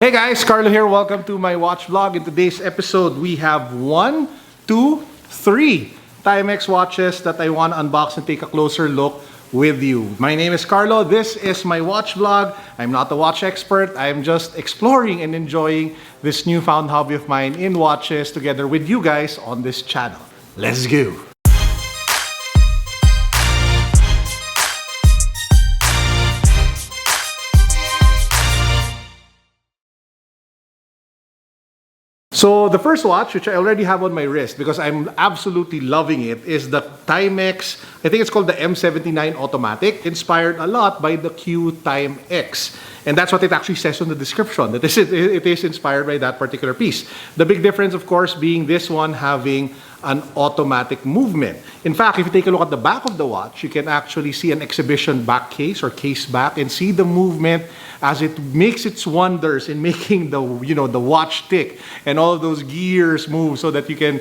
Hey guys, Carlo here. Welcome to my watch vlog. In today's episode, we have one, two, three Timex watches that I want to unbox and take a closer look with you. My name is Carlo. This is my watch vlog. I'm not a watch expert. I'm just exploring and enjoying this newfound hobby of mine in watches together with you guys on this channel. Let's go. So the first watch, which I already have on my wrist because I'm absolutely loving it, is the Timex, I think it's called the M79 Automatic, inspired a lot by the Q Time X. And that's what it actually says on the description, that it is inspired by that particular piece. The big difference, of course, being this one having an automatic movement. In fact, if you take a look at the back of the watch, you can actually see an exhibition back case or case back and see the movement as it makes its wonders in making the the watch tick and all of those gears move so that you can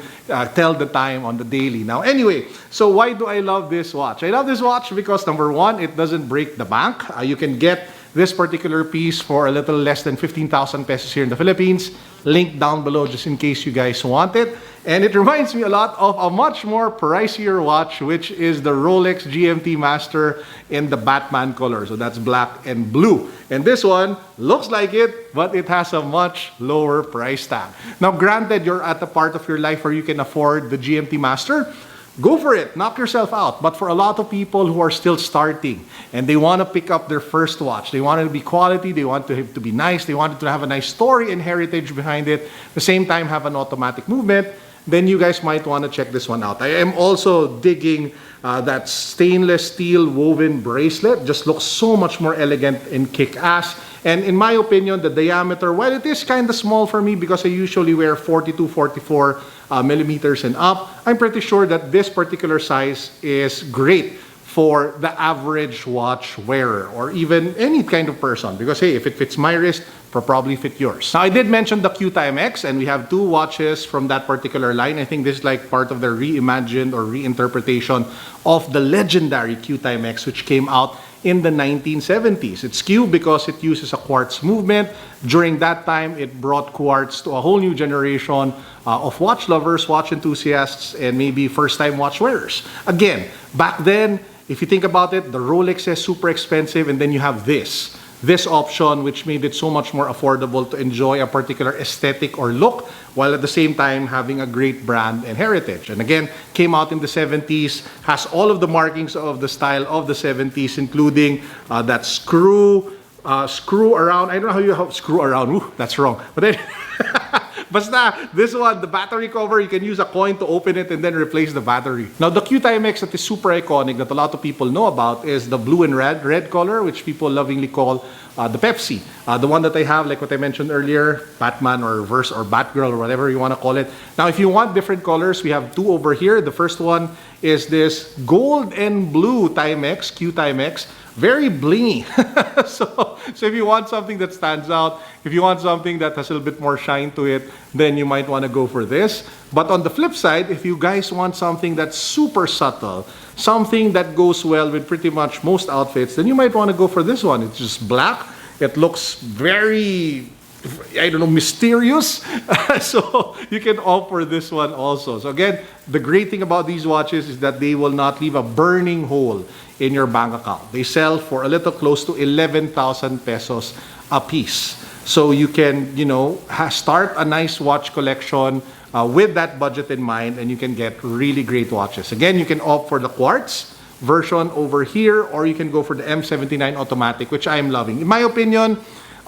tell the time on the daily. Now, anyway, so why do I love this watch? I love this watch because number one, it doesn't break the bank. You can get this particular piece for a little less than 15,000 pesos here in the Philippines. Link down below just in case you guys want it. And it reminds me a lot of a much more pricier watch, which is the Rolex GMT Master in the Batman color. So that's black and blue. And this one looks like it, but it has a much lower price tag. Now, granted, you're at a part of your life where you can afford the GMT Master. Go for it, knock yourself out. But for a lot of people who are still starting and they want to pick up their first watch, they want it to be quality, they want it to be nice, they want it to have a nice story and heritage behind it, at the same time have an automatic movement, then you guys might want to check this one out. I am also digging that stainless steel woven bracelet. Just looks so much more elegant and kick-ass. And in my opinion, the diameter, well, it is kind of small for me because I usually wear 42, 44 millimeters and up. I'm pretty sure that this particular size is great for the average watch wearer or even any kind of person because, hey, if it fits my wrist, probably fit yours. Now, I did mention the Q Time X, and we have two watches from that particular line. I think this is like part of the reimagined or reinterpretation of the legendary Q Time X, which came out in the 1970s. It's Q because it uses a quartz movement. During that time, it brought quartz to a whole new generation of watch lovers, watch enthusiasts, and maybe first-time watch wearers. Again, back then, if you think about it, the Rolex is super expensive, and then you have this option, which made it so much more affordable to enjoy a particular aesthetic or look, while at the same time having a great brand and heritage. And again, came out in the 70s, has all of the markings of the style of the 70s, including that screw around. I don't know how you have screw around. Ooh, that's wrong. But then, basta, this one, the battery cover, you can use a coin to open it and then replace the battery. Now, the Q Time X that is super iconic that a lot of people know about is the blue and red color, which people lovingly call the Pepsi. The one that I have, like what I mentioned earlier, Batman or Verse or Batgirl or whatever you want to call it. Now, if you want different colors, we have two over here. The first one is this gold and blue Timex, Q Timex. Very blingy. so if you want something that stands out, if you want something that has a little bit more shine to it, then you might want to go for this. But on the flip side, if you guys want something that's super subtle, something that goes well with pretty much most outfits, then you might want to go for this one. It's just black. It looks very, I don't know, mysterious. So you can opt for this one also. So again, the great thing about these watches is that they will not leave a burning hole in your bank account. They sell for a little close to 11,000 pesos a piece. So you can, start a nice watch collection with that budget in mind, and you can get really great watches. Again, you can opt for the quartz version over here, or you can go for the M79 Automatic, which I'm loving. In my opinion,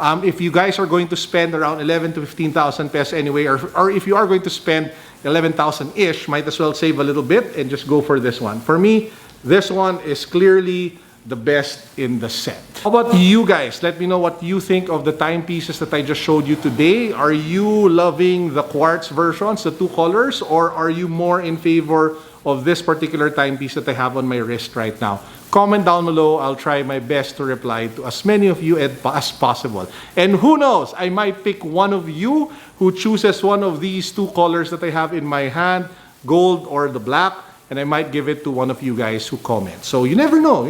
if you guys are going to spend around 11 to 15,000 pesos anyway, or if you are going to spend 11,000-ish, might as well save a little bit and just go for this one. For me, this one is clearly the best in the set. How about you guys? Let me know what you think of the timepieces that I just showed you today. Are you loving the quartz versions, the two colors, or are you more in favor of this particular timepiece that I have on my wrist right now? Comment down below. I'll try my best to reply to as many of you as possible. And who knows, I might pick one of you who chooses one of these two colors that I have in my hand, gold or the black, and I might give it to one of you guys who comment. So you never know,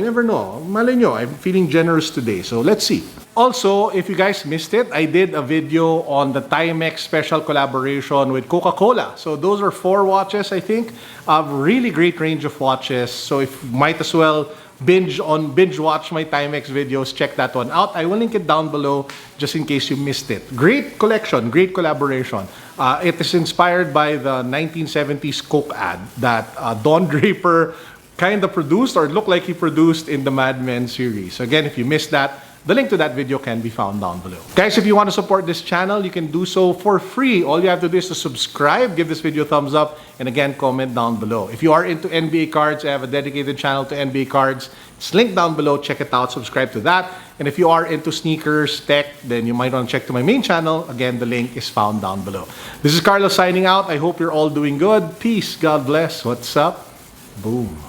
Malay nyo, I'm feeling generous today, so let's see. Also, if you guys missed it, I did a video on the Timex special collaboration with Coca-Cola. So those are 4 watches, I think. A really great range of watches. So if might as well binge watch my Timex videos, check that one out. I will link it down below just in case you missed it. Great collection, great collaboration. It is inspired by the 1970s Coke ad that Don Draper kind of produced or looked like he produced in the Mad Men series. So again, if you missed that, the link to that video can be found down below. Guys, if you want to support this channel, you can do so for free. All you have to do is to subscribe, give this video a thumbs up, and again, comment down below. If you are into NBA cards, I have a dedicated channel to NBA cards. It's linked down below. Check it out. Subscribe to that. And if you are into sneakers, tech, then you might want to check to my main channel. Again, the link is found down below. This is Carlos signing out. I hope you're all doing good. Peace. God bless. What's up? Boom.